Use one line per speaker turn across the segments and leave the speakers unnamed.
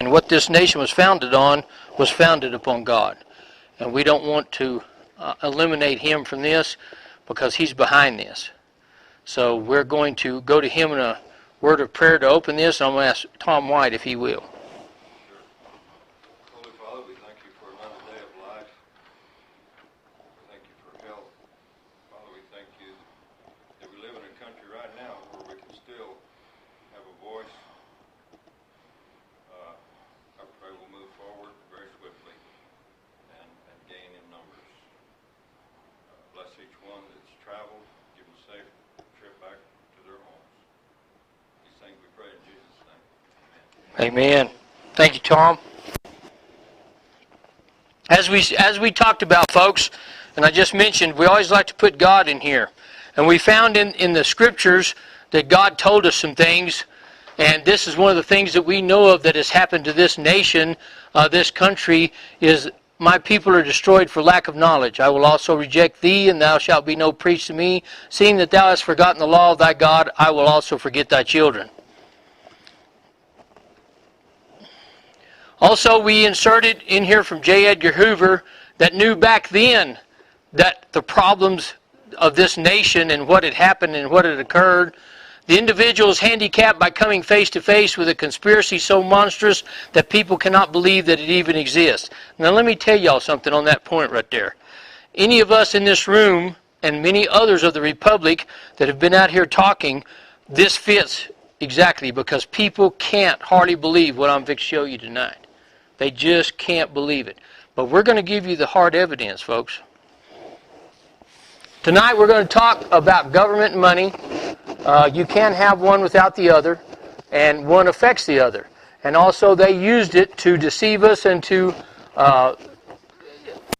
And what this nation was founded on was founded upon God. And we don't want to eliminate him from this because he's behind this. So we're going to go to him in a word of prayer to open this. I'm going to ask Tom White if he will.
Holy Father, we thank you for another day of life. Thank you for health. Father, we thank you that we live in a country right now where we can still have a voice. I pray we'll move forward very swiftly and gain in numbers. Bless each one that's traveled. Give them a safe trip back to their homes. These things we pray in Jesus' name.
Amen. Thank you, Tom. As we talked about, folks, and I just mentioned, we always like to put God in here. And we found in the scriptures that God told us some things, and this is one of the things that we know of that has happened to this nation, this country, is my people are destroyed for lack of knowledge. I will also reject thee, and thou shalt be no priest to me. Seeing that thou hast forgotten the law of thy God, I will also forget thy children. Also, we inserted in here from J. Edgar Hoover that knew back then that the problems of this nation and what had happened and what had occurred. The individual is handicapped by coming face to face with a conspiracy so monstrous that people cannot believe that it even exists. Now let me tell y'all something on that point right there. Any of us in this room and many others of the Republic that have been out here talking, this fits exactly because people can't hardly believe what I'm fixing to show you tonight. They just can't believe it. But we're going to give you the hard evidence, folks. Tonight we're going to talk about government and money. You can't have one without the other, and one affects the other. And also they used it to deceive us and to,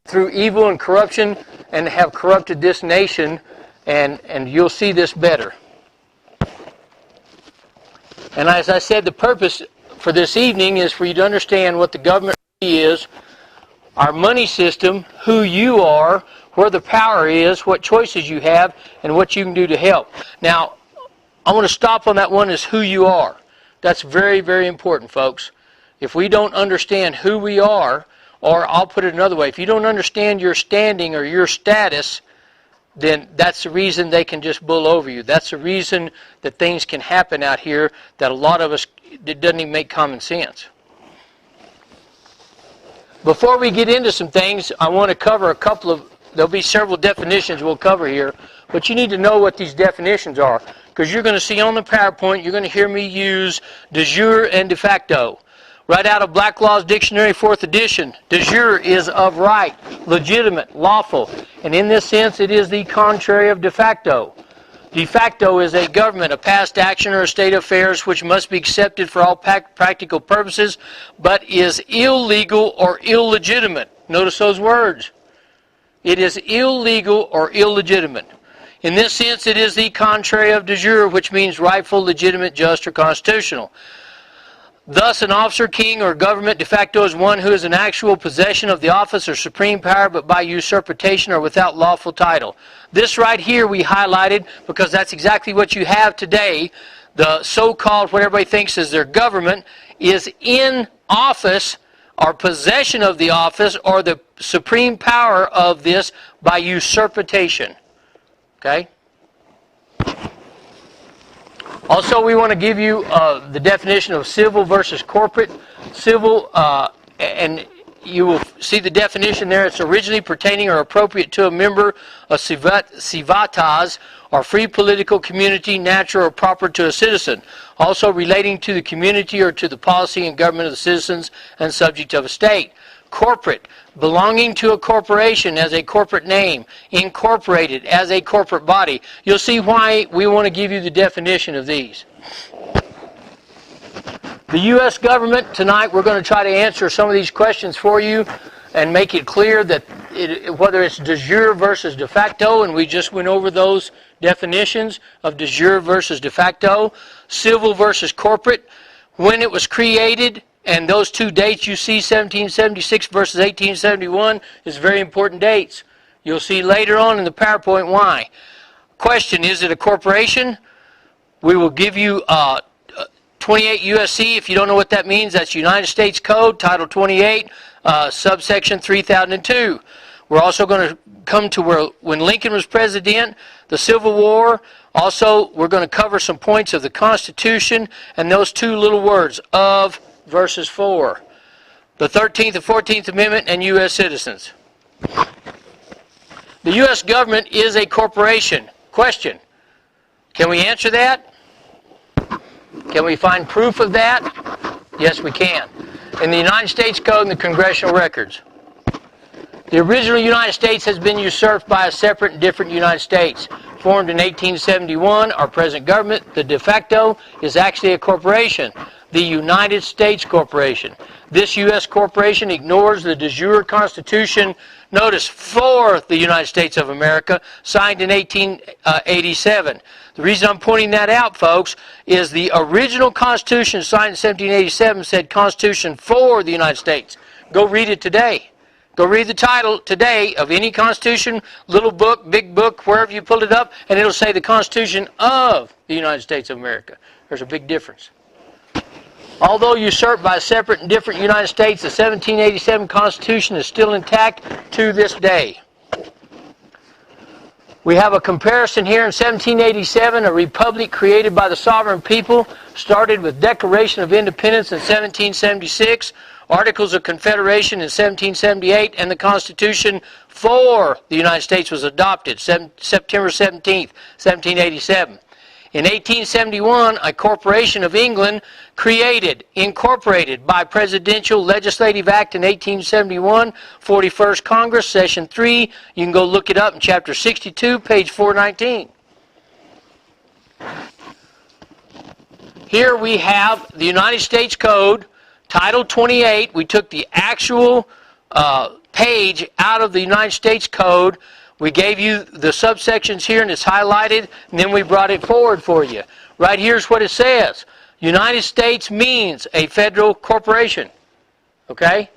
through evil and corruption, and have corrupted this nation, and you'll see this better. And as I said, the purpose for this evening is for you to understand what the government is, our money system, who you are, where the power is, what choices you have, and what you can do to help. Now, I want to stop on that one is who you are. That's very, very important, folks. If we don't understand who we are, or I'll put it another way, if you don't understand your standing or your status, then that's the reason they can just bull over you. That's the reason that things can happen out here that a lot of us, it doesn't even make common sense. Before we get into some things, I want to cover a couple of, there'll be several definitions we'll cover here, but you need to know what these definitions are, because you're going to see on the PowerPoint, you're going to hear me use de jure and de facto. Right out of Black Law's Dictionary, 4th edition, de jure is of right, legitimate, lawful, and in this sense it is the contrary of de facto. De facto is a government, a past action or a state of affairs which must be accepted for all practical purposes, but is illegal or illegitimate. Notice those words. It is illegal or illegitimate. In this sense, it is the contrary of de jure, which means rightful, legitimate, just, or constitutional. Thus, an officer, king, or government de facto is one who is in actual possession of the office or supreme power, but by usurpation or without lawful title. This right here we highlighted because that's exactly what you have today. The so-called, what everybody thinks is their government, is in office or possession of the office or the supreme power of this by usurpation. Okay? Also, we want to give you the definition of civil versus corporate. Civil, and you will see the definition there. It's originally pertaining or appropriate to a member of civitas or free political community, natural or proper to a citizen. Also relating to the community or to the policy and government of the citizens and subject of a state. Corporate, belonging to a corporation as a corporate name, incorporated as a corporate body. You'll see why we want to give you the definition of these. The U.S. government, tonight we're going to try to answer some of these questions for you and make it clear that whether it's de jure versus de facto, and we just went over those definitions of de jure versus de facto, civil versus corporate, when it was created. And those two dates you see, 1776 versus 1871, is very important dates. You'll see later on in the PowerPoint why. Question, is it a corporation? We will give you 28 USC, if you don't know what that means, that's United States Code, Title 28, subsection 3002. We're also going to come to where when Lincoln was president, the Civil War. Also, we're going to cover some points of the Constitution and those two little words, of versus for. The 13th and 14th Amendment and U.S. citizens. The U.S. government is a corporation. Question. Can we answer that? Can we find proof of that? Yes, we can. In the United States Code and the Congressional Records. The original United States has been usurped by a separate and different United States. Formed in 1871, our present government, the de facto, is actually a corporation, the United States Corporation. This U.S. corporation ignores the de jure Constitution, notice, for the United States of America, signed in 1887. The reason I'm pointing that out, folks, is the original Constitution signed in 1787 said Constitution for the United States. Go read it today. Go read the title today of any Constitution, little book, big book, wherever you pulled it up, and it'll say the Constitution of the United States of America. There's a big difference. Although usurped by a separate and different United States, the 1787 Constitution is still intact to this day. We have a comparison here in 1787, a republic created by the sovereign people, started with Declaration of Independence in 1776, Articles of Confederation in 1778, and the Constitution for the United States was adopted September 17th, 1787. In 1871, a corporation of England incorporated by Presidential Legislative Act in 1871, 41st Congress, Session 3. You can go look it up in Chapter 62, page 419. Here we have the United States Code, Title 28. We took the actual page out of the United States Code. We gave you the subsections here and it's highlighted, and then we brought it forward for you. Right here's what it says. United States means a federal corporation. Okay?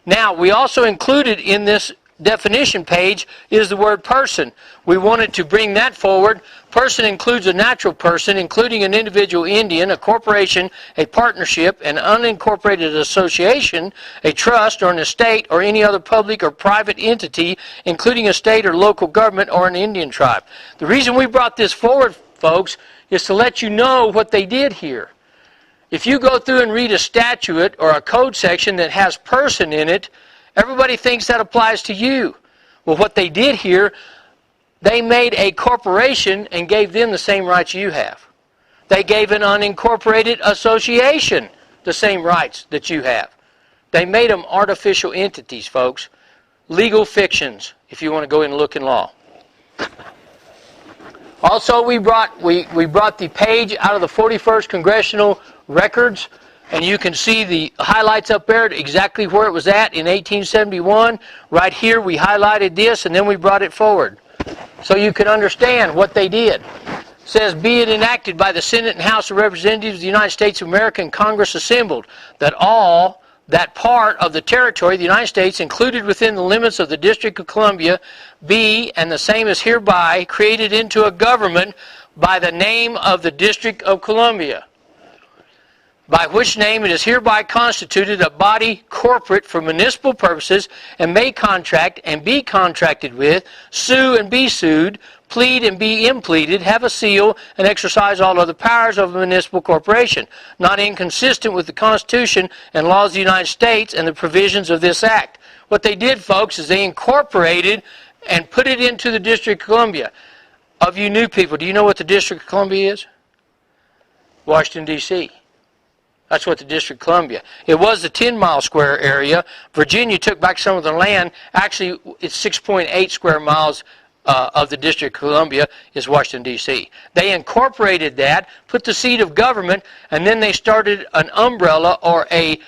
Now, we also included in this definition page is the word person. We wanted to bring that forward. Person includes a natural person, including an individual Indian, a corporation, a partnership, an unincorporated association, a trust or an estate, or any other public or private entity, including a state or local government or an Indian tribe. The reason we brought this forward, folks, is to let you know what they did here. If you go through and read a statute or a code section that has person in it, everybody thinks that applies to you. Well, what they did here, they made a corporation and gave them the same rights you have. They gave an unincorporated association the same rights that you have. They made them artificial entities, folks. Legal fictions, if you want to go in and look in law. Also, we brought the page out of the 41st Congressional Records, and you can see the highlights up there, exactly where it was at in 1871. Right here, we highlighted this, and then we brought it forward. So you can understand what they did. It says, be it enacted by the Senate and House of Representatives of the United States of America and Congress assembled, that part of the territory of the United States included within the limits of the District of Columbia be, and the same as hereby, created into a government by the name of the District of Columbia, by which name it is hereby constituted a body corporate for municipal purposes, and may contract and be contracted with, sue and be sued, plead and be impleaded, have a seal, and exercise all other powers of a municipal corporation, not inconsistent with the Constitution and laws of the United States and the provisions of this act. What they did, folks, is they incorporated and put it into the District of Columbia. Of you new people, do you know what the District of Columbia is? Washington, D.C. That's what the District of Columbia. It was the 10-mile square area. Virginia took back some of the land. Actually, it's 6.8 square miles of the District of Columbia is Washington, D.C. They incorporated that, put the seat of government, and then they started an umbrella or a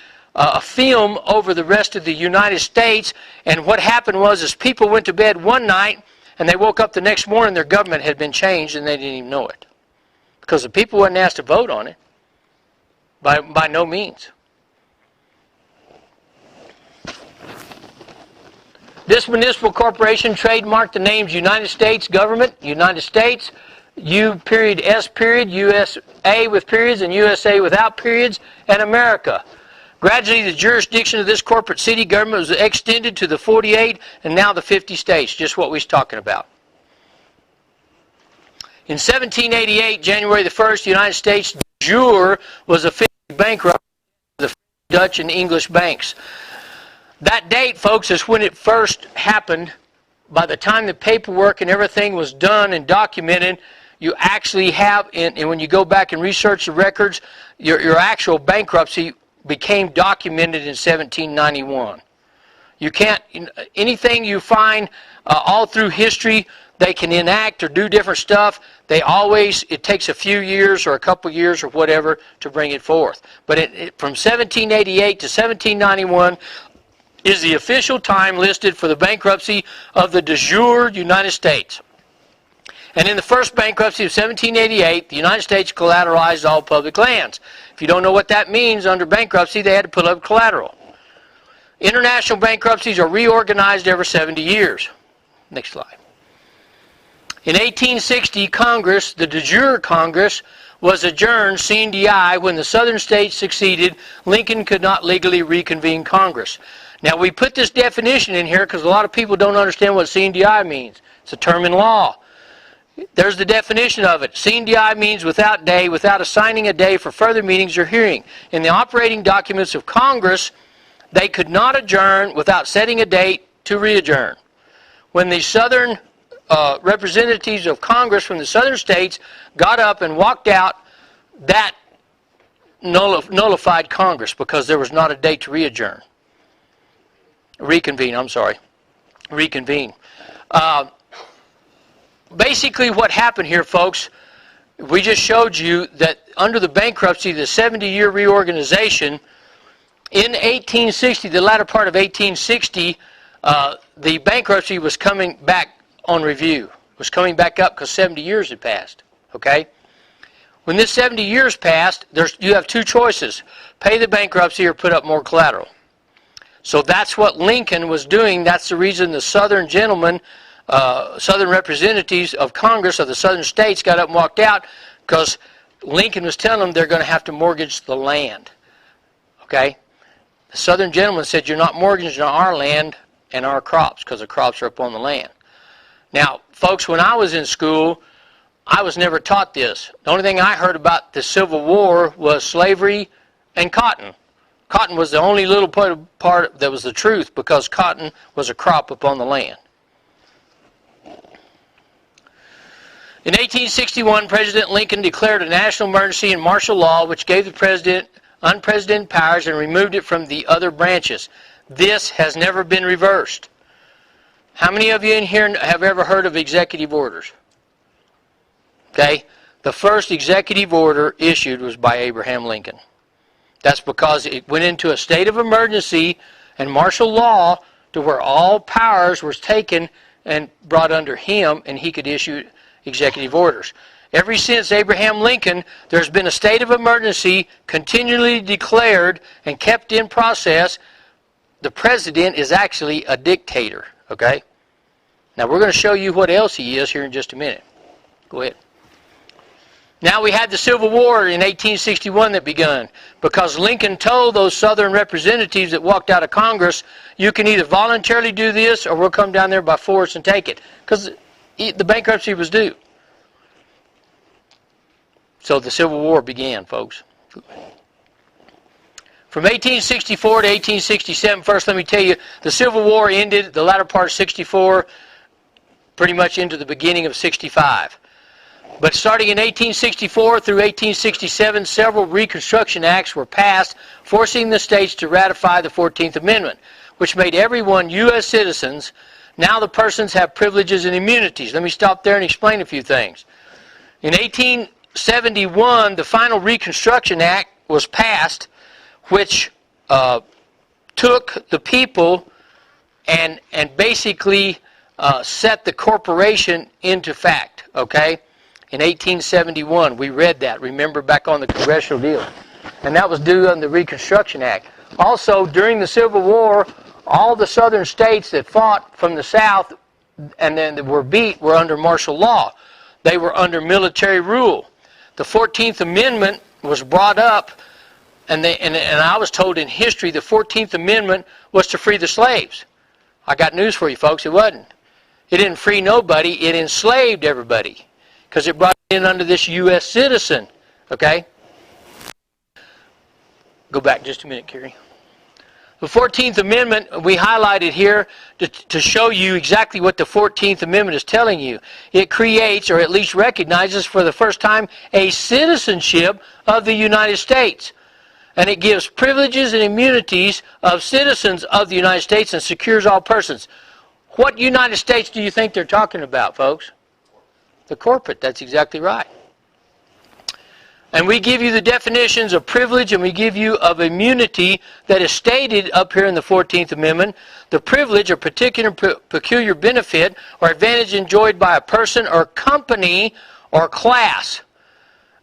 film over the rest of the United States. And what happened was people went to bed one night, and they woke up the next morning, their government had been changed, and they didn't even know it. Because the people wasn't asked to vote on it. By no means. This municipal corporation trademarked the names United States Government, United States, U period S period, USA with periods, and USA without periods, and America. Gradually, the jurisdiction of this corporate city government was extended to the 48 and now the 50 states, just what we was talking about. In 1788, January the 1st, the United States Dejure was officially bankrupt by the Dutch and English banks. That date, folks, is when it first happened. By the time the paperwork and everything was done and documented, you actually have, and when you go back and research the records, your actual bankruptcy became documented in 1791. You can't, anything you find all through history, they can enact or do different stuff. They always, it takes a few years or a couple years or whatever to bring it forth. But from 1788 to 1791 is the official time listed for the bankruptcy of the de jure United States. And in the first bankruptcy of 1788, the United States collateralized all public lands. If you don't know what that means, under bankruptcy, they had to put up collateral. International bankruptcies are reorganized every 70 years. Next slide. In 1860, Congress, the de jure Congress, was adjourned sine die when the southern states succeeded. Lincoln could not legally reconvene Congress. Now, we put this definition in here because a lot of people don't understand what sine die means. It's a term in law. There's the definition of it. Sine die means without day, without assigning a day for further meetings or hearing. In the operating documents of Congress, they could not adjourn without setting a date to re-adjourn. When the southern representatives of Congress from the southern states got up and walked out, that nullified Congress because there was not a date to re-adjourn. Reconvene, I'm sorry. Reconvene. Basically what happened here, folks, we just showed you that under the bankruptcy, the 70-year reorganization, in 1860, the latter part of 1860, the bankruptcy was coming back on review. It was coming back up because 70 years had passed. Okay? When this 70 years passed, you have two choices. Pay the bankruptcy or put up more collateral. So that's what Lincoln was doing. That's the reason the southern gentlemen, southern representatives of Congress of the southern states got up and walked out because Lincoln was telling them they're going to have to mortgage the land. Okay? The southern gentleman said, you're not mortgaging our land and our crops because the crops are up on the land. Now, folks, when I was in school, I was never taught this. The only thing I heard about the Civil War was slavery and cotton. Cotton was the only little part that was the truth because cotton was a crop upon the land. In 1861, President Lincoln declared a national emergency and martial law which gave the president unprecedented powers and removed it from the other branches. This has never been reversed. How many of you in here have ever heard of executive orders? Okay? The first executive order issued was by Abraham Lincoln. That's because it went into a state of emergency and martial law to where all powers were taken and brought under him, and he could issue executive orders. Ever since Abraham Lincoln, there's been a state of emergency continually declared and kept in process. The president is actually a dictator. Okay? Now we're going to show you what else he is here in just a minute. Go ahead. Now we had the Civil War in 1861 that begun because Lincoln told those southern representatives that walked out of Congress, you can either voluntarily do this or we'll come down there by force and take it. Because the bankruptcy was due. So the Civil War began, folks. From 1864 to 1867, first let me tell you, the Civil War ended the latter part of 64, pretty much into the beginning of 65. But starting in 1864 through 1867, several Reconstruction Acts were passed, forcing the states to ratify the 14th Amendment, which made everyone U.S. citizens. Now the persons have privileges and immunities. Let me stop there and explain a few things. In 1871, the final Reconstruction Act was passed, which took the people and basically set the corporation into fact, okay? In 1871, we read that, remember, back on the congressional deal. And that was due on the Reconstruction Act. Also, during the Civil War, all the southern states that fought from the south and then were beat were under martial law. They were under military rule. The 14th Amendment was brought up, and I was told in history the 14th Amendment was to free the slaves. I got news for you folks, it wasn't. It didn't free nobody, it enslaved everybody. Because it brought it in under this U.S. citizen. Okay? Go back just a minute, Kerry. The 14th Amendment, we highlighted here to show you exactly what the 14th Amendment is telling you. It creates, or at least recognizes for the first time, a citizenship of the United States. And it gives privileges and immunities of citizens of the United States and secures all persons. What United States do you think they're talking about, folks? The corporate, that's exactly right. And we give you the definitions of privilege and we give you of immunity that is stated up here in the 14th Amendment. The privilege or particular peculiar benefit or advantage enjoyed by a person or company or class.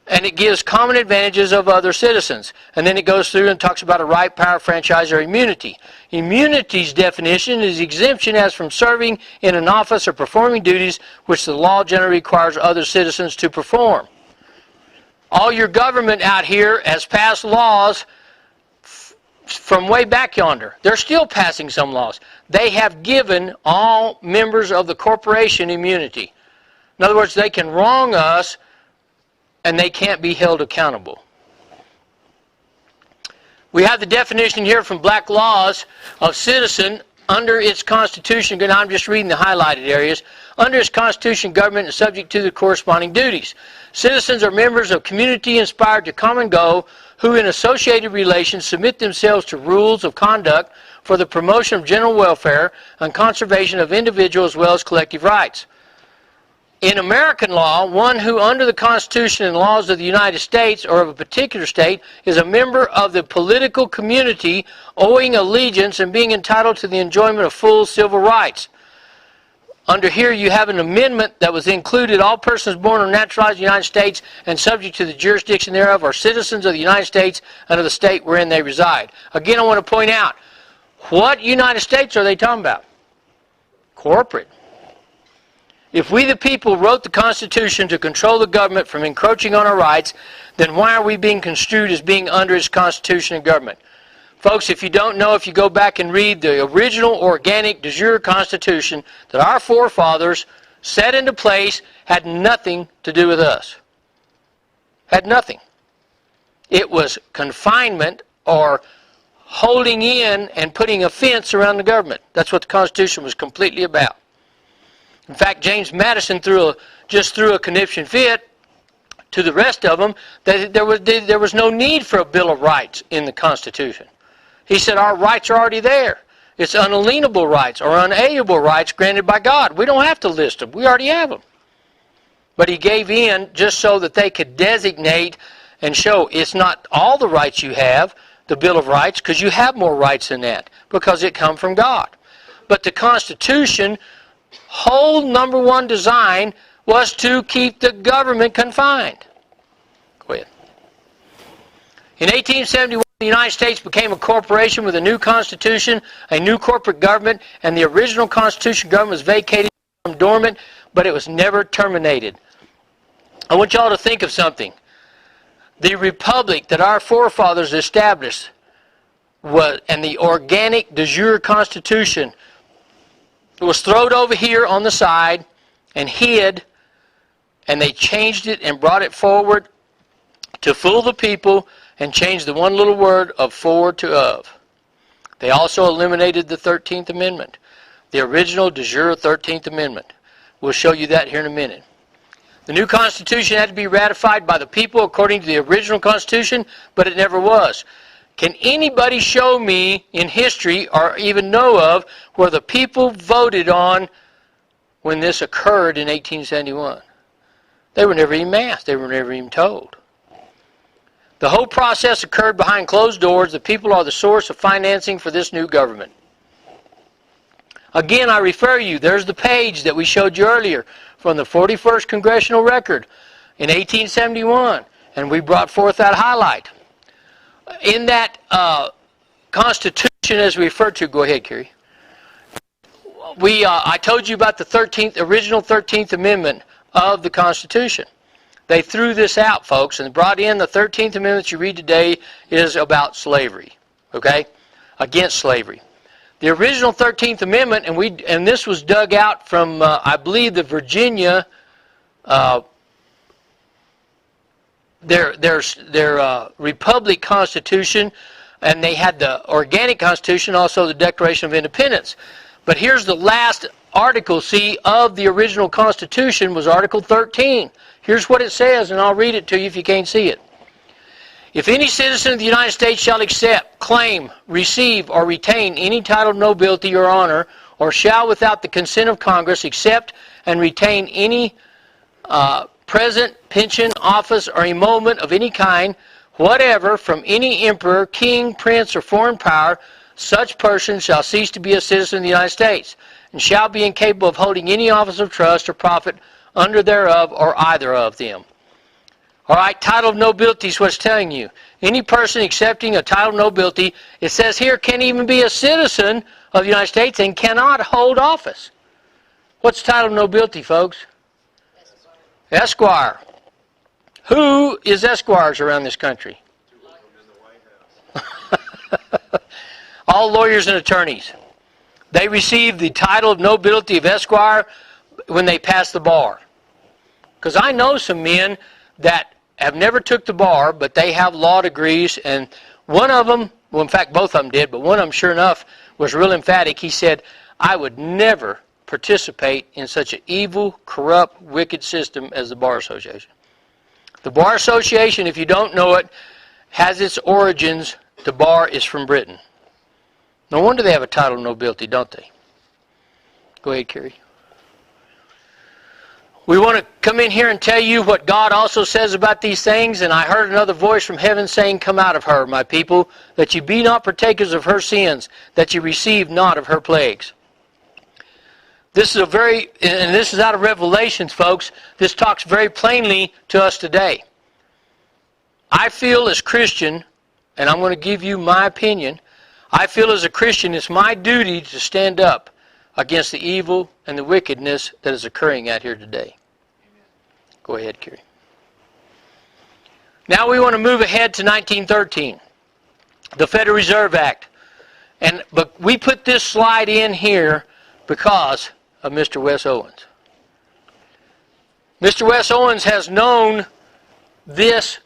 And it gives common advantages of other citizens. And then it goes through and talks about a right, power, franchise, or immunity. Immunity's definition is exemption as from serving in an office or performing duties which the law generally requires other citizens to perform. All your government out here has passed laws from way back yonder. They're still passing some laws. They have given all members of the corporation immunity. In other words, they can wrong us and they can't be held accountable. We have the definition here from Black Laws of citizen under its Constitution. And I'm just reading the highlighted areas. Under its Constitution, government is subject to the corresponding duties. Citizens are members of community inspired to common goal who in associated relations submit themselves to rules of conduct for the promotion of general welfare and conservation of individual as well as collective rights. In American law, one who under the Constitution and laws of the United States or of a particular state is a member of the political community owing allegiance and being entitled to the enjoyment of full civil rights. Under here you have an amendment that was included. All persons born or naturalized in the United States and subject to the jurisdiction thereof are citizens of the United States and of the state wherein they reside. Again, I want to point out, what United States are they talking about? Corporate. If we the people wrote the Constitution to control the government from encroaching on our rights, then why are we being construed as being under its Constitution and government? Folks, if you don't know, if you go back and read the original organic de jure Constitution that our forefathers set into place, had nothing to do with us. Had nothing. It was confinement or holding in and putting a fence around the government. That's what the Constitution was completely about. In fact, James Madison just threw a conniption fit to the rest of them that there was no need for a Bill of Rights in the Constitution. He said our rights are already there. It's unalienable rights or unalienable rights granted by God. We don't have to list them. We already have them. But he gave in just so that they could designate and show it's not all the rights you have, the Bill of Rights, because you have more rights than that, because it comes from God. But the Constitution, whole number one design was to keep the government confined. Go ahead. In 1871, the United States became a corporation with a new constitution, a new corporate government, and the original constitution government was vacated from dormant, but it was never terminated. I want y'all to think of something. The republic that our forefathers established and the organic de jure constitution was thrown over here on the side and hid, and they changed it and brought it forward to fool the people and change the one little word of for to of. They also eliminated the 13th Amendment, the original de jure 13th Amendment. We'll show you that here in a minute. The new Constitution had to be ratified by the people according to the original Constitution, but it never was. Can anybody show me in history or even know of where the people voted on when this occurred in 1871? They were never even asked. They were never even told. The whole process occurred behind closed doors. The people are the source of financing for this new government. Again, I refer you, there's the page that we showed you earlier from the 41st Congressional Record in 1871, and we brought forth that highlight. In that Constitution, as we referred to, go ahead, Kerry. I told you about the original 13th Amendment of the Constitution. They threw this out, folks, and brought in the 13th Amendment you read today is about slavery, okay? Against slavery. The original 13th Amendment, and this was dug out from, I believe, the Virginia, their Republic Constitution, and they had the Organic Constitution, also the Declaration of Independence. But here's the last article, see, of the original Constitution was Article 13. Here's what it says, and I'll read it to you if you can't see it. If any citizen of the United States shall accept, claim, receive, or retain any title of nobility or honor, or shall without the consent of Congress accept and retain any present, pension, office, or emolument of any kind, whatever, from any emperor, king, prince, or foreign power, such person shall cease to be a citizen of the United States, and shall be incapable of holding any office of trust or profit under thereof or either of them. All right, title of nobility is what it's telling you. Any person accepting a title of nobility, it says here, can't even be a citizen of the United States and cannot hold office. What's title of nobility, folks? Esquire. Who is esquires around this country? All lawyers and attorneys. They receive the title of nobility of esquire when they pass the bar. Because I know some men that have never took the bar, but they have law degrees, and one of them, well, in fact, both of them did, but one of them, sure enough, was real emphatic. He said, I would never participate in such an evil, corrupt, wicked system as the Bar Association. The Bar Association, if you don't know it, has its origins, the bar is from Britain. No wonder they have a title of nobility, don't they? Go ahead, Carrie. We want to come in here and tell you what God also says about these things. And I heard another voice from heaven saying, come out of her, my people, that you be not partakers of her sins, that you receive not of her plagues. This is and this is out of Revelations, folks. This talks very plainly to us today. I feel as Christian, and I'm going to give you my opinion, I feel as a Christian it's my duty to stand up against the evil and the wickedness that is occurring out here today. Go ahead, Kerry. Now we want to move ahead to 1913, the Federal Reserve Act. But we put this slide in here because of Mr. Wes Owens. Mr. Wes Owens has known this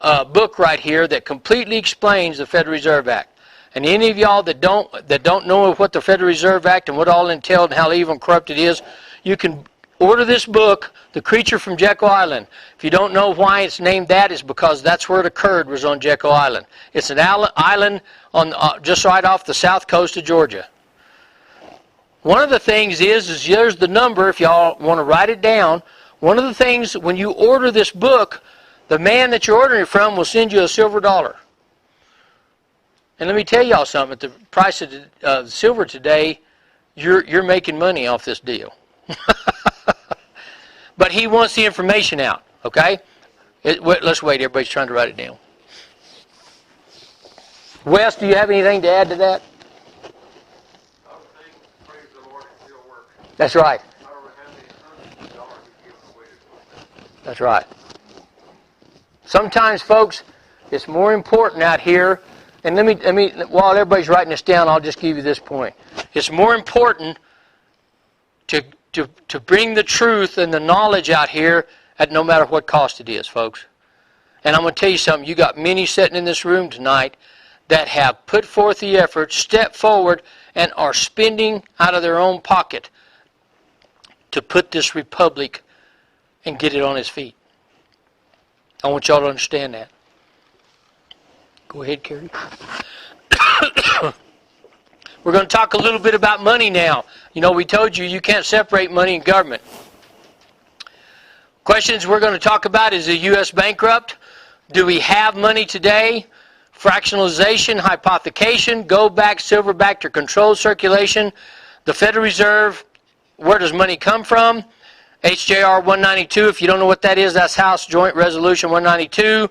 book right here that completely explains the Federal Reserve Act. And any of y'all that don't know what the Federal Reserve Act and what all entailed and how evil and corrupt it is, you can order this book, The Creature from Jekyll Island. If you don't know why it's named that, it's because that's where it occurred, was on Jekyll Island. It's an island on just right off the south coast of Georgia. One of the things is here's the number, if y'all want to write it down. One of the things, when you order this book, the man that you're ordering it from will send you a silver dollar. And let me tell y'all something. At the price of silver today, you're making money off this deal. But he wants the information out, okay? Let's wait. Everybody's trying to write it down. Wes, do you have anything to add to that?
Praise the Lord, it still works.
That's right.
I don't know how many hundreds of dollars you've given away to them.
That's right. Sometimes, folks, it's more important out here. And let me, while everybody's writing this down, I'll just give you this point. It's more important to bring the truth and the knowledge out here at no matter what cost it is, folks. And I'm going to tell you something. You got many sitting in this room tonight that have put forth the effort, stepped forward, and are spending out of their own pocket to put this republic and get it on its feet. I want y'all to understand that. Go ahead, Carrie. We're going to talk a little bit about money now. You know, we told you can't separate money and government. Questions we're going to talk about is the U.S. bankrupt? Do we have money today? Fractionalization, hypothecation, gold-backed, silver-backed, or controlled circulation. The Federal Reserve, where does money come from? HJR 192, if you don't know what that is, that's House Joint Resolution 192.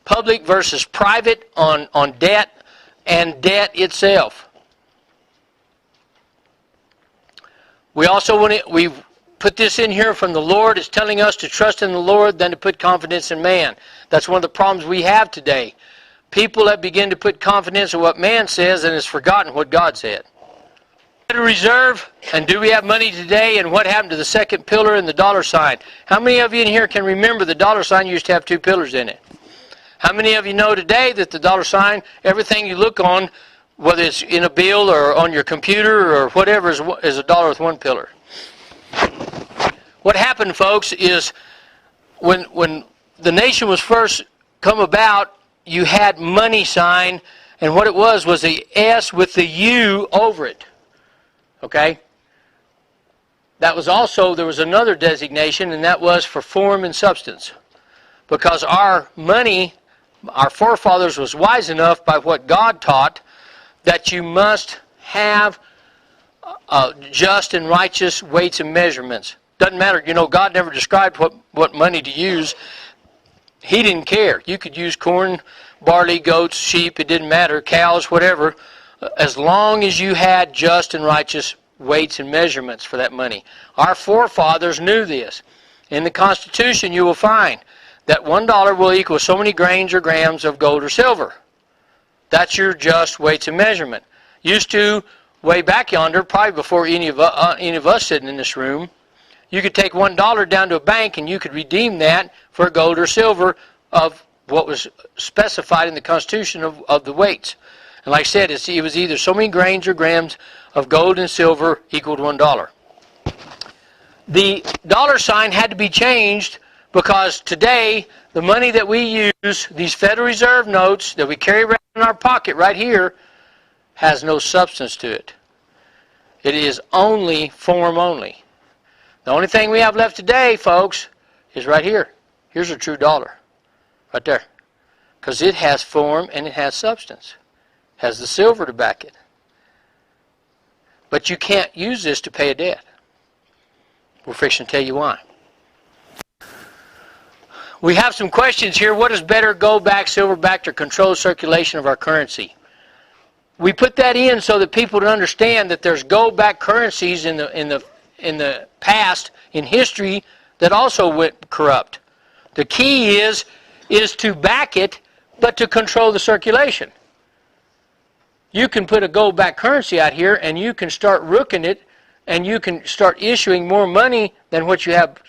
Public versus private on debt and debt itself. We also want to, put this in here from the Lord. It's telling us to trust in the Lord than to put confidence in man. That's one of the problems we have today. People that begin to put confidence in what man says and has forgotten what God said. Federal Reserve, and do we have money today, and what happened to the second pillar and the dollar sign? How many of you in here can remember the dollar sign used to have two pillars in it? How many of you know today that the dollar sign, everything you look on, whether it's in a bill or on your computer or whatever, is a dollar with one pillar? What happened, folks, is when the nation was first come about, you had money sign, and what it was the S with the U over it. Okay? That was also, there was another designation, and that was for form and substance. Because our money, our forefathers was wise enough by what God taught, that you must have just and righteous weights and measurements. Doesn't matter, God never described what money to use. He didn't care. You could use corn, barley, goats, sheep, it didn't matter, cows, whatever, as long as you had just and righteous weights and measurements for that money. Our forefathers knew this. In the Constitution, you will find that $1 will equal so many grains or grams of gold or silver. That's your just weights and measurement. Used to, way back yonder, probably before any of us sitting in this room, you could take $1 down to a bank and you could redeem that for gold or silver of what was specified in the Constitution of the weights. And like I said, it was either so many grains or grams of gold and silver equaled $1. The dollar sign had to be changed because today, the money that we use, these Federal Reserve notes that we carry around in our pocket right here, has no substance to it. It is only form only. The only thing we have left today, folks, is right here. Here's a true dollar. Right there. Because it has form and it has substance. It has the silver to back it. But you can't use this to pay a debt. We're fixing to tell you why. We have some questions here. What is better, gold-backed, silver-backed, or controlled circulation of our currency? We put that in so that people would understand that there's gold-backed currencies in the past, in history, that also went corrupt. The key is to back it, but to control the circulation. You can put a gold-backed currency out here, and you can start rooking it, and you can start issuing more money than what you have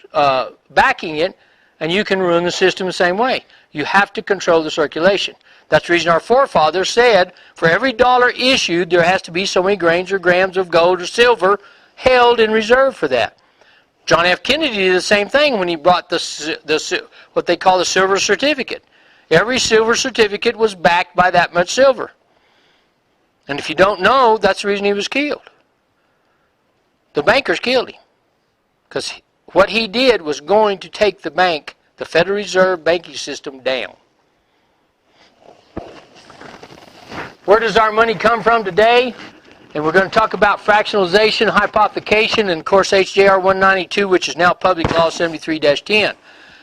backing it, and you can ruin the system the same way. You have to control the circulation. That's the reason our forefathers said, for every dollar issued, there has to be so many grains or grams of gold or silver held in reserve for that. John F. Kennedy did the same thing when he brought what they call the silver certificate. Every silver certificate was backed by that much silver. And if you don't know, that's the reason he was killed. The bankers killed him. Because what he did was going to take the bank, the Federal Reserve banking system, down. Where does our money come from today? And we're going to talk about fractionalization, hypothecation, and of course HJR 192, which is now Public Law 73-10.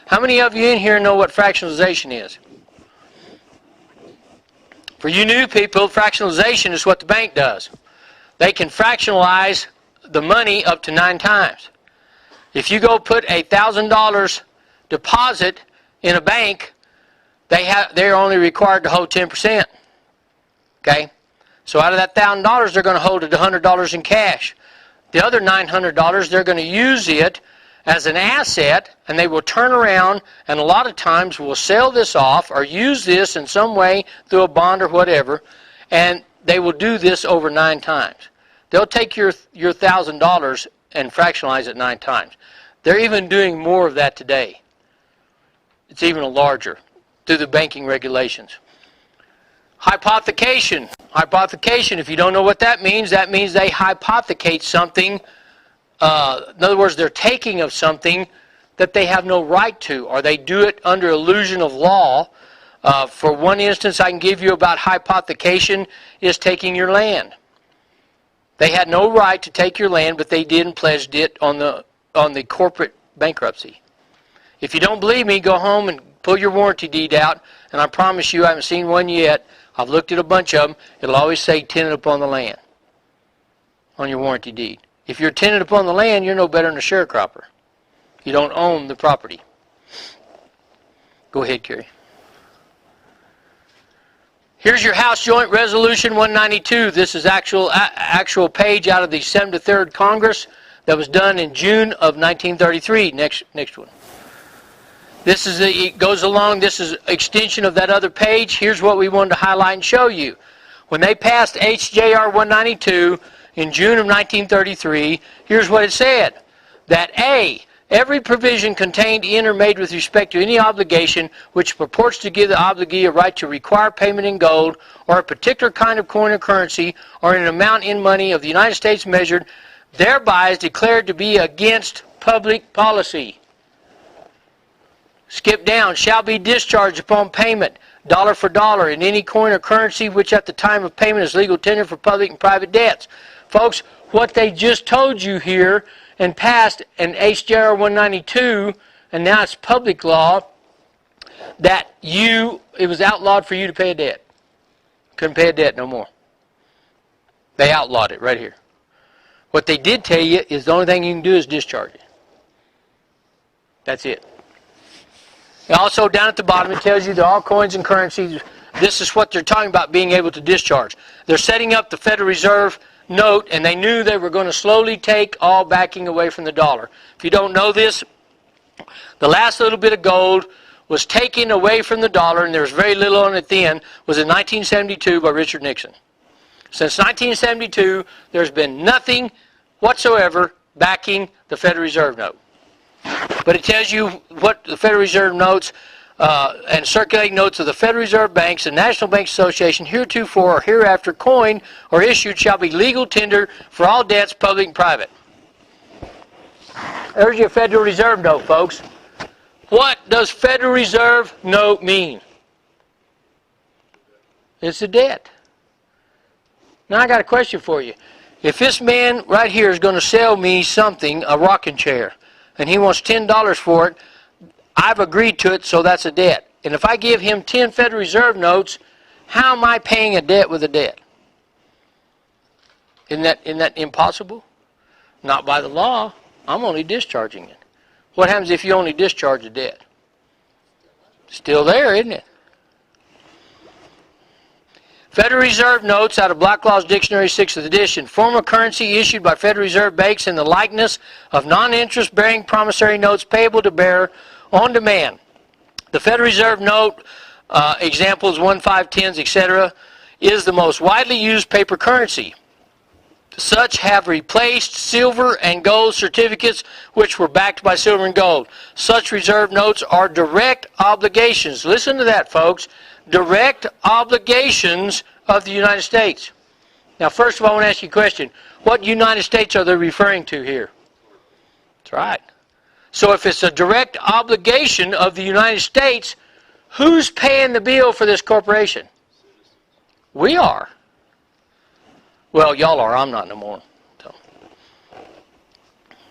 How many of you in here know what fractionalization is? For you new people, fractionalization is what the bank does. They can fractionalize the money up to 9 times. If you go put a $1,000 deposit in a bank, they're only required to hold 10%. Okay? So out of that $1,000, they're going to hold $100 in cash. The other $900, they're going to use it as an asset, and they will turn around and a lot of times will sell this off or use this in some way through a bond or whatever, and they will do this over 9 times. They'll take your $1,000 and fractionalize it 9 times. They're even doing more of that today. It's even larger through the banking regulations. Hypothecation. Hypothecation, if you don't know what that means they hypothecate something. In other words, they're taking of something that they have no right to, or they do it under illusion of law. For one instance I can give you about hypothecation is taking your land. They had no right to take your land, but they did and pledged it on the corporate bankruptcy. If you don't believe me, go home and pull your warranty deed out, and I promise you I haven't seen one yet. I've looked at a bunch of them. It'll always say tenant upon the land on your warranty deed. If you're a tenant upon the land, you're no better than a sharecropper. You don't own the property. Go ahead, Carrie. Here's your House Joint Resolution 192. This is actual page out of the 73rd Congress that was done in June of 1933. Next one. It goes along. This is extension of that other page. Here's what we wanted to highlight and show you. When they passed HJR 192 in June of 1933, here's what it said. That A, every provision contained in or made with respect to any obligation which purports to give the obligee a right to require payment in gold or a particular kind of coin or currency or in an amount in money of the United States measured, thereby is declared to be against public policy. Skip down. Shall be discharged upon payment, dollar for dollar, in any coin or currency which at the time of payment is legal tender for public and private debts. Folks, what they just told you here and passed in HJR 192, and now it's public law, that it was outlawed for you to pay a debt. Couldn't pay a debt no more. They outlawed it right here. What they did tell you is the only thing you can do is discharge it. That's it. Also, down at the bottom, it tells you that all coins and currencies, this is what they're talking about being able to discharge. They're setting up the Federal Reserve note, and they knew they were going to slowly take all backing away from the dollar. If you don't know this, the last little bit of gold was taken away from the dollar, and there was very little on it then, was in 1972 by Richard Nixon. Since 1972, there's been nothing whatsoever backing the Federal Reserve note. But it tells you what the Federal Reserve notes and circulating notes of the Federal Reserve Banks and National Bank Association heretofore or hereafter coined or issued shall be legal tender for all debts, public and private. There's your Federal Reserve note, folks. What does Federal Reserve note mean? It's a debt. Now I got a question for you. If this man right here is going to sell me something, a rocking chair, and he wants $10 for it, I've agreed to it, so that's a debt. And if I give him 10 Federal Reserve notes, how am I paying a debt with a debt? Isn't that impossible? Not by the law. I'm only discharging it. What happens if you only discharge a debt? Still there, isn't it? Federal Reserve notes out of Blacklaw's Dictionary, 6th edition. Form of currency issued by Federal Reserve banks in the likeness of non-interest bearing promissory notes payable to bearer on demand. The Federal Reserve note, examples 1, 5, 10s, etc., is the most widely used paper currency. Such have replaced silver and gold certificates which were backed by silver and gold. Such reserve notes are direct obligations. Listen to that, folks. Direct obligations of the United States. Now, first of all, I want to ask you a question. What United States are they referring to here? That's right. So if it's a direct obligation of the United States, who's paying the bill for this corporation? We are. Well, y'all are. I'm not no more. So,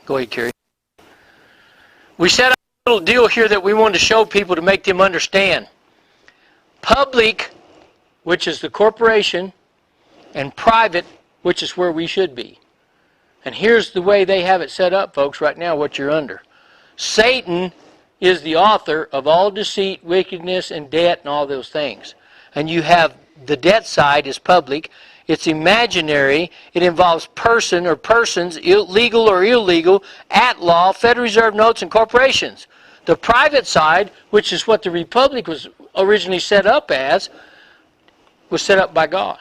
go ahead, Kerry. We set up a little deal here that we wanted to show people to make them understand. Public, which is the corporation, and private, which is where we should be. And here's the way they have it set up, folks, right now, what you're under. Satan is the author of all deceit, wickedness, and debt, and all those things. And you have the debt side is public. It's imaginary. It involves person or persons, legal or illegal, at law, Federal Reserve notes, and corporations. The private side, which is what the Republic was originally set up as, was set up by God.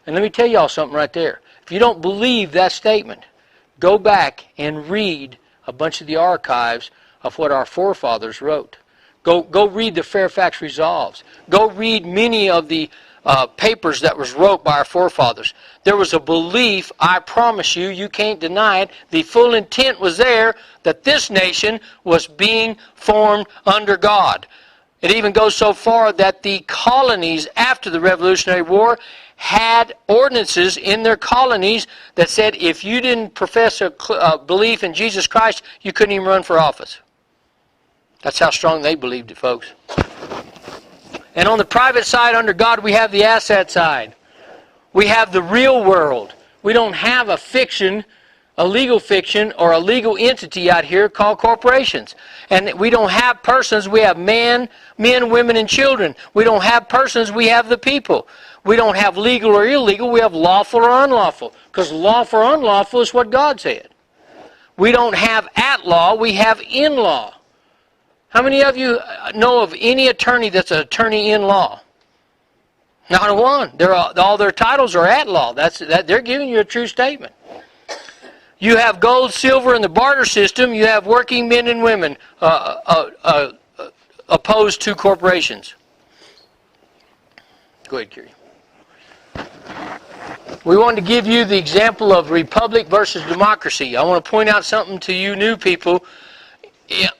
And let me tell y'all something right there. If you don't believe that statement, go back and read a bunch of the archives of what our forefathers wrote. Go read the Fairfax Resolves. Go read many of the papers that was wrote by our forefathers. There was a belief, I promise you, you can't deny it, the full intent was there that this nation was being formed under God. It even goes so far that the colonies after the Revolutionary War had ordinances in their colonies that said if you didn't profess a belief in Jesus Christ, you couldn't even run for office. That's how strong they believed it, folks. And on the private side, under God, we have the asset side. We have the real world. We don't have a fiction a legal fiction or a legal entity out here called corporations. And we don't have persons, we have men, women, and children. We don't have persons, we have the people. We don't have legal or illegal, we have lawful or unlawful. Because lawful or unlawful is what God said. We don't have at law, we have in law. How many of you know of any attorney that's an attorney in law? Not a one. All their titles are at law. They're giving you a true statement. You have gold, silver in the barter system. You have working men and women opposed to corporations. Go ahead, Kerry. We wanted to give you the example of republic versus democracy. I want to point out something to you new people.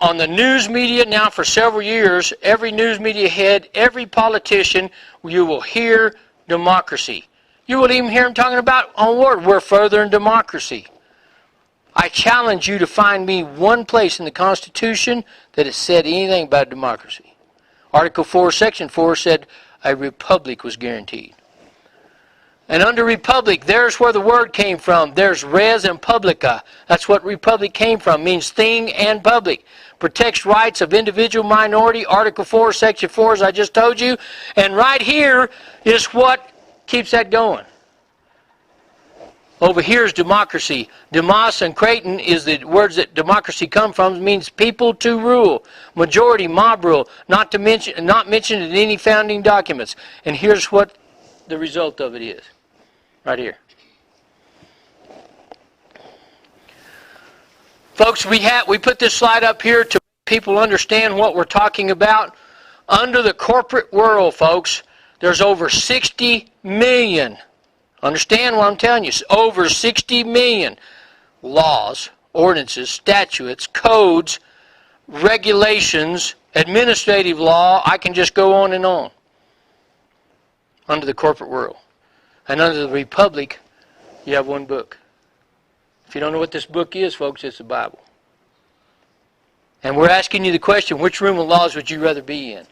On the news media now for several years, every news media head, every politician, you will hear democracy. You will even hear them talking about, on word, we're further in democracy. I challenge you to find me one place in the Constitution that has said anything about democracy. Article 4, Section 4 said a republic was guaranteed. And under republic, there's where the word came from. There's res and publica. That's what republic came from. Means thing and public. Protects rights of individual minority. Article 4, Section 4, as I just told you. And right here is what keeps that going. Over here is democracy. Demos and Creighton is the words that democracy come from. It means people to rule. Majority, mob rule. Not mentioned in any founding documents. And here's what the result of it is. Right here. Folks, we put this slide up here to make people understand what we're talking about. Under the corporate world, folks, there's over 60 million. Understand what I'm telling you. Over 60 million laws, ordinances, statutes, codes, regulations, administrative law. I can just go on and on. Under the corporate world. And under the republic, you have one book. If you don't know what this book is, folks, it's the Bible. And we're asking you the question, which room of laws would you rather be in?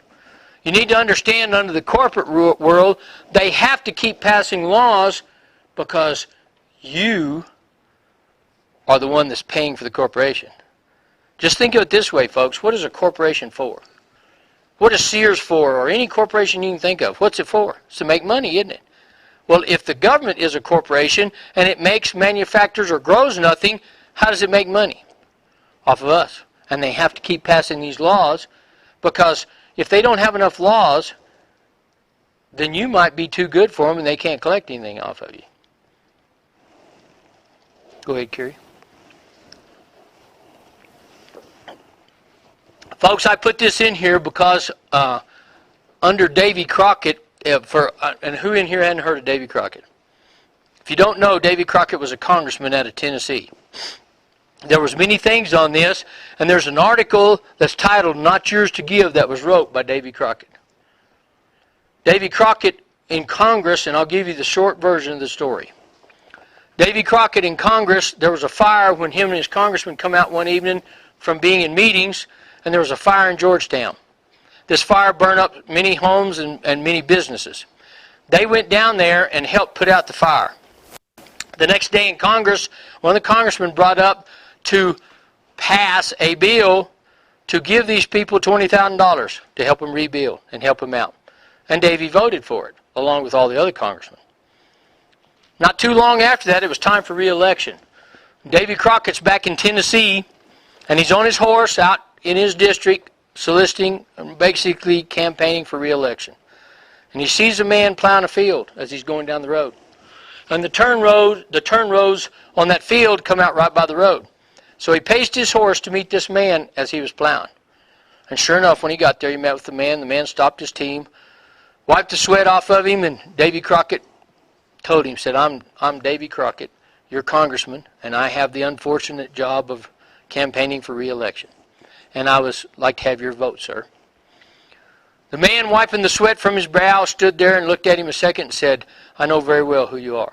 You need to understand under the corporate world, they have to keep passing laws because you are the one that's paying for the corporation. Just think of it this way, folks. What is a corporation for? What is Sears for, or any corporation you can think of? What's it for? It's to make money, isn't it? Well, if the government is a corporation and it makes, manufactures, or grows nothing, how does it make money? Off of us. And they have to keep passing these laws because if they don't have enough laws, then you might be too good for them and they can't collect anything off of you. Go ahead, Kerry. Folks, I put this in here because under Davy Crockett, and who in here hadn't heard of Davy Crockett? If you don't know, Davy Crockett was a congressman out of Tennessee. There was many things on this, and there's an article that's titled "Not Yours to Give" that was wrote by Davy Crockett. Davy Crockett in Congress, and I'll give you the short version of the story. Davy Crockett in Congress, there was a fire when him and his congressman come out one evening from being in meetings, and there was a fire in Georgetown. This fire burned up many homes and many businesses. They went down there and helped put out the fire. The next day in Congress, one of the congressmen brought up to pass a bill to give these people $20,000 to help them rebuild and help them out. And Davy voted for it, along with all the other congressmen. Not too long after that, it was time for re-election. Davy Crockett's back in Tennessee, and he's on his horse out in his district, soliciting, basically campaigning for re-election. And he sees a man plowing a field as he's going down the road. And the turn rows on that field come out right by the road. So he paced his horse to meet this man as he was plowing. And sure enough, when he got there, he met with the man. The man stopped his team, wiped the sweat off of him, and Davy Crockett told him, said, I'm Davy Crockett, your congressman, and I have the unfortunate job of campaigning for re-election. And I would like to have your vote, sir. The man, wiping the sweat from his brow, stood there and looked at him a second and said, I know very well who you are.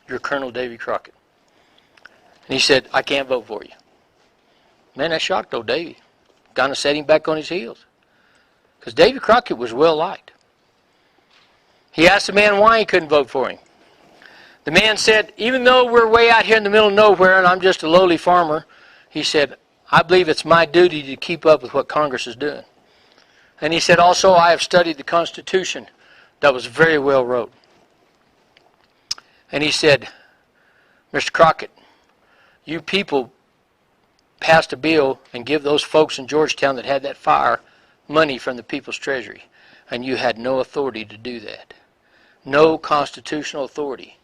You're Colonel Davy Crockett. And he said, I can't vote for you. Man, that shocked old Davy. Kind of set him back on his heels. Because Davy Crockett was well liked. He asked the man why he couldn't vote for him. The man said, even though we're way out here in the middle of nowhere and I'm just a lowly farmer, he said, I believe it's my duty to keep up with what Congress is doing. And he said, also, I have studied the Constitution that was very well wrote. And he said, Mr. Crockett, you people passed a bill and give those folks in Georgetown that had that fire money from the people's treasury. And you had no authority to do that. No constitutional authority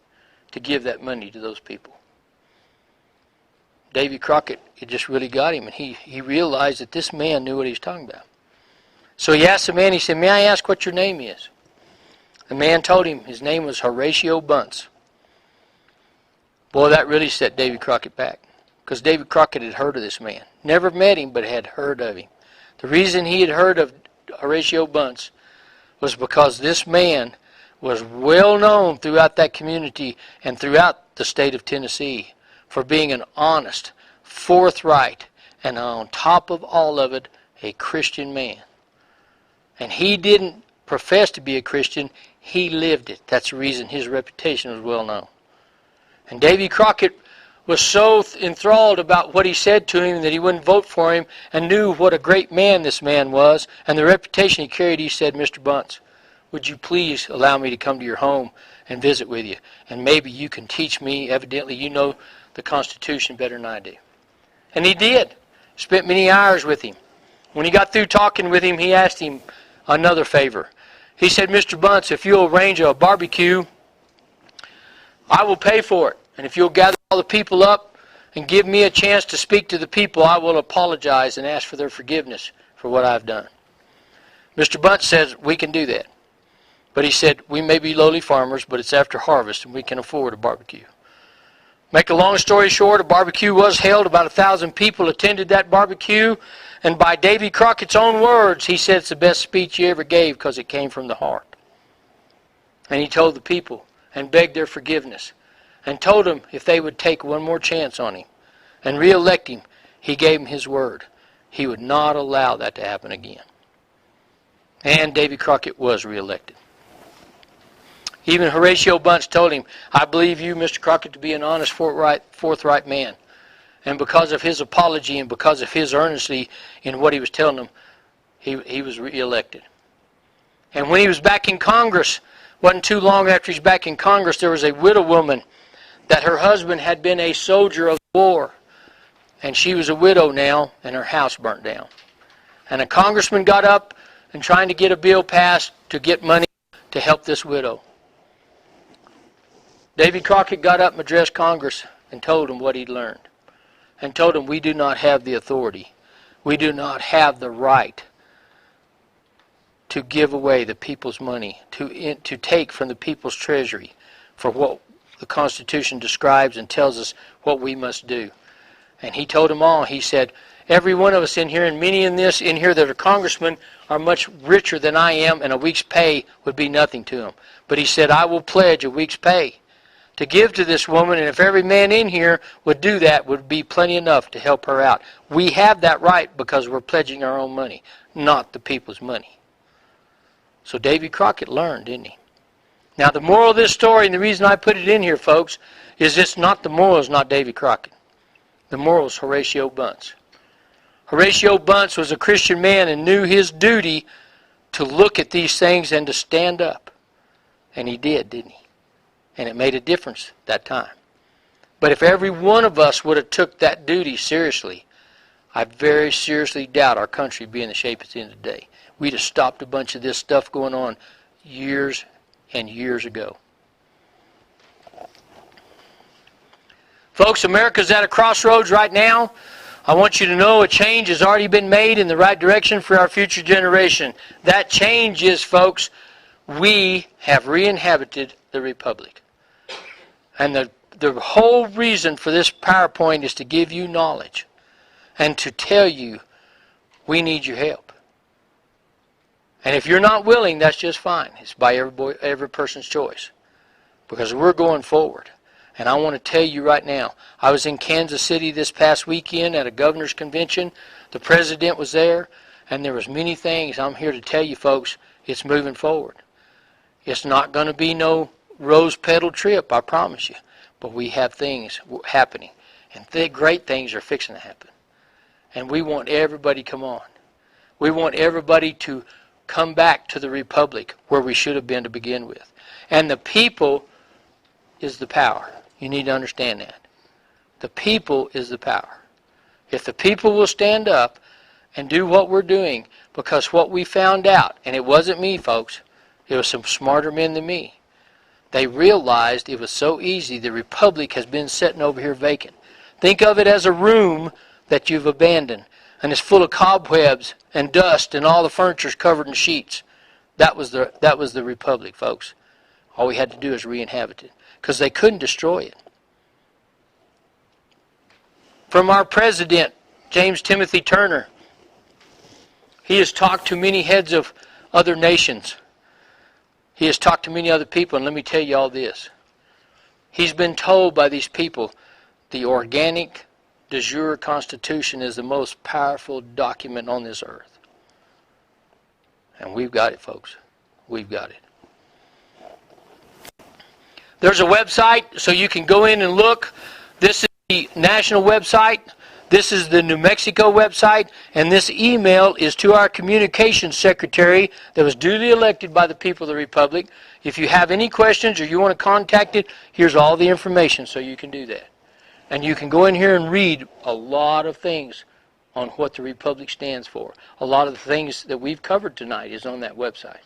to give that money to those people. Davy Crockett, it just really got him, and he realized that this man knew what he was talking about. So he asked the man, he said, may I ask what your name is? The man told him his name was Horatio Bunce. Boy, that really set Davy Crockett back, because Davy Crockett had heard of this man. Never met him, but had heard of him. The reason he had heard of Horatio Bunce was because this man was well known throughout that community and throughout the state of Tennessee for being an honest, forthright, and on top of all of it, a Christian man. And he didn't profess to be a Christian, he lived it. That's the reason his reputation was well known. And Davy Crockett was so enthralled about what he said to him that he wouldn't vote for him, and knew what a great man this man was and the reputation he carried. He said, Mr. Bunce, would you please allow me to come to your home and visit with you? And maybe you can teach me. Evidently you know the Constitution better than I do. And he did. Spent many hours with him. When he got through talking with him, he asked him another favor. He said, Mr. Bunce, if you'll arrange a barbecue, I will pay for it. And if you'll gather all the people up and give me a chance to speak to the people, I will apologize and ask for their forgiveness for what I've done. Mr. Bunce says, we can do that. But he said, we may be lowly farmers, but it's after harvest and we can afford a barbecue. Make a long story short, a barbecue was held. About 1,000 people attended that barbecue. And by Davy Crockett's own words, he said it's the best speech he ever gave because it came from the heart. And he told the people and begged their forgiveness and told them if they would take one more chance on him and re-elect him, he gave them his word. He would not allow that to happen again. And Davy Crockett was re-elected. Even Horatio Bunce told him, I believe you, Mr. Crockett, to be an honest, forthright man. And because of his apology and because of his earnestly in what he was telling them, he was re-elected. And when he was back in Congress, wasn't too long after he's back in Congress, there was a widow woman that her husband had been a soldier of war. And she was a widow now, and her house burnt down. And a congressman got up and trying to get a bill passed to get money to help this widow. Davy Crockett got up and addressed Congress and told them what he'd learned. And told them we do not have the authority. We do not have the right to give away the people's money, to take from the people's treasury for what the Constitution describes and tells us what we must do. And he told them all, he said, every one of us in here and many in here that are congressmen are much richer than I am, and a week's pay would be nothing to them. But he said, I will pledge a week's pay to give to this woman, and if every man in here would do that, would be plenty enough to help her out. We have that right because we're pledging our own money, not the people's money. So Davy Crockett learned, didn't he? Now the moral of this story, and the reason I put it in here, folks, is it's not the moral is not Davy Crockett. The moral is Horatio Bunce. Horatio Bunce was a Christian man and knew his duty to look at these things and to stand up. And he did, didn't he? And it made a difference that time. But if every one of us would have took that duty seriously, I very seriously doubt our country would be in the shape it's in today. We'd have stopped a bunch of this stuff going on years and years ago. Folks, America's at a crossroads right now. I want you to know a change has already been made in the right direction for our future generation. That change is, folks, we have re-inhabited the Republic. And the whole reason for this PowerPoint is to give you knowledge and to tell you we need your help. And if you're not willing, that's just fine. It's by every person's choice. Because we're going forward. And I want to tell you right now, I was in Kansas City this past weekend at a governor's convention. The president was there, and there was many things. I'm here to tell you, folks, it's moving forward. It's not going to be no rose petal trip, I promise you. But we have things happening. And great things are fixing to happen. And we want everybody to come on. We want everybody to come back to the republic where we should have been to begin with. And the people is the power. You need to understand that. The people is the power. If the people will stand up and do what we're doing, because what we found out, and it wasn't me, folks, it was some smarter men than me. They realized it was so easy. The republic has been sitting over here vacant. Think of it as a room that you've abandoned, and it's full of cobwebs and dust, and all the furniture's covered in sheets. That was the republic, folks. All we had to do is re-inhabit it, because they couldn't destroy it. From our president, James Timothy Turner, he has talked to many heads of other nations. He has talked to many other people, and let me tell you all this. He's been told by these people, the organic Dejure Constitution is the most powerful document on this earth. And we've got it, folks. We've got it. There's a website, so you can go in and look. This is the national website. This is the New Mexico website. And this email is to our communications secretary that was duly elected by the people of the Republic. If you have any questions or you want to contact it, here's all the information so you can do that. And you can go in here and read a lot of things on what the Republic stands for. A lot of the things that we've covered tonight is on that website.